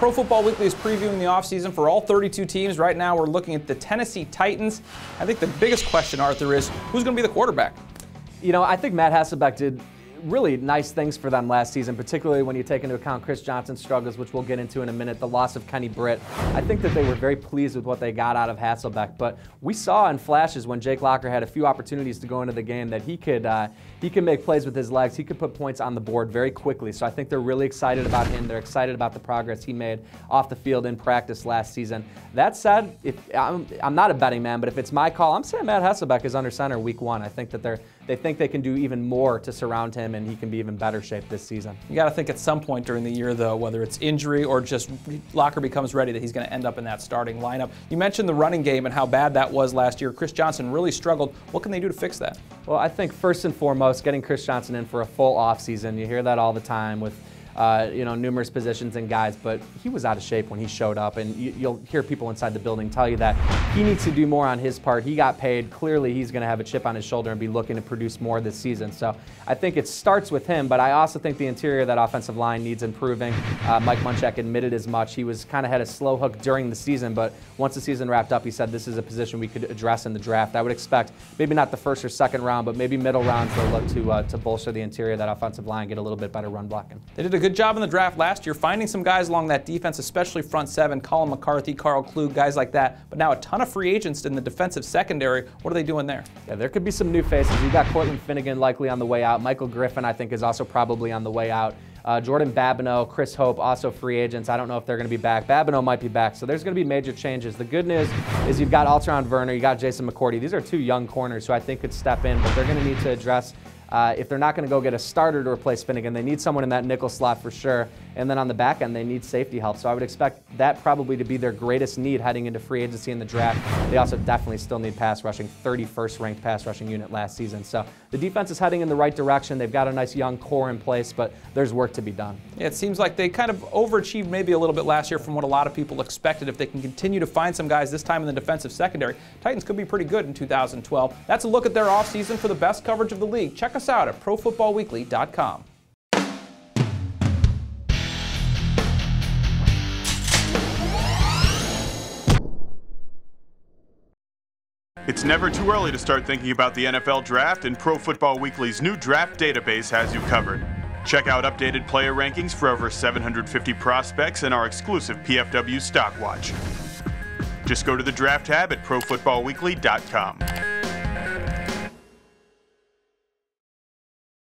Pro Football Weekly is previewing the offseason for all 32 teams. Right now we're looking at the Tennessee Titans. I think the biggest question, Arthur, is who's going to be the quarterback? You know, I think Matt Hasselbeck did really nice things for them last season, particularly when you take into account Chris Johnson's struggles, which we'll get into in a minute, the loss of Kenny Britt. I think that they were very pleased with what they got out of Hasselbeck, but we saw in flashes when Jake Locker had a few opportunities to go into the game that he could make plays with his legs. He could put points on the board very quickly, so I think they're really excited about him. They're excited about the progress he made off the field in practice last season. That said, I'm not a betting man, but if it's my call, I'm saying Matt Hasselbeck is under center week 1. I think that they think they can do even more to surround him, and he can be even better shape this season. You got to think at some point during the year, though, whether it's injury or just Locker becomes ready, that he's going to end up in that starting lineup. You mentioned the running game and how bad that was last year. Chris Johnson really struggled. What can they do to fix that? Well, I think first and foremost, getting Chris Johnson in for a full offseason. You hear that all the time with numerous positions and guys, but he was out of shape when he showed up, and you'll hear people inside the building tell you that he needs to do more on his part. He got paid. Clearly, he's going to have a chip on his shoulder and be looking to produce more this season. So I think it starts with him, but I also think the interior of that offensive line needs improving. Mike Munchak admitted as much. He was kind of had a slow hook during the season, but once the season wrapped up, he said this is a position we could address in the draft. I would expect maybe not the first or second round, but maybe middle rounds they'll look to bolster the interior of that offensive line, get a little bit better run blocking. They did a good job in the draft last year, finding some guys along that defense, especially front seven, Colin McCarthy, Carl Klug, guys like that. But now a ton of free agents in the defensive secondary. What are they doing there? Yeah, there could be some new faces. You got Cortland Finnegan likely on the way out. Michael Griffin, I think, is also probably on the way out. Jordan Babineau, Chris Hope, also free agents. I don't know if they're going to be back. Babineau might be back, so there's going to be major changes. The good news is you've got Alteron Werner, you got Jason McCourty. These are two young corners who I think could step in, but they're going to need to address if they're not going to go get a starter to replace Finnegan, they need someone in that nickel slot for sure. And then on the back end, they need safety help. So I would expect that probably to be their greatest need heading into free agency in the draft. They also definitely still need pass rushing, 31st ranked pass rushing unit last season. So the defense is heading in the right direction. They've got a nice young core in place, but there's work to be done. Yeah, it seems like they kind of overachieved maybe a little bit last year from what a lot of people expected. If they can continue to find some guys this time in the defensive secondary, Titans could be pretty good in 2012. That's a look at their offseason for the best coverage of the league. Check us out at ProFootballWeekly.com. It's never too early to start thinking about the NFL Draft, and Pro Football Weekly's new draft database has you covered. Check out updated player rankings for over 750 prospects and our exclusive PFW Stock Watch. Just go to the Draft tab at ProFootballWeekly.com.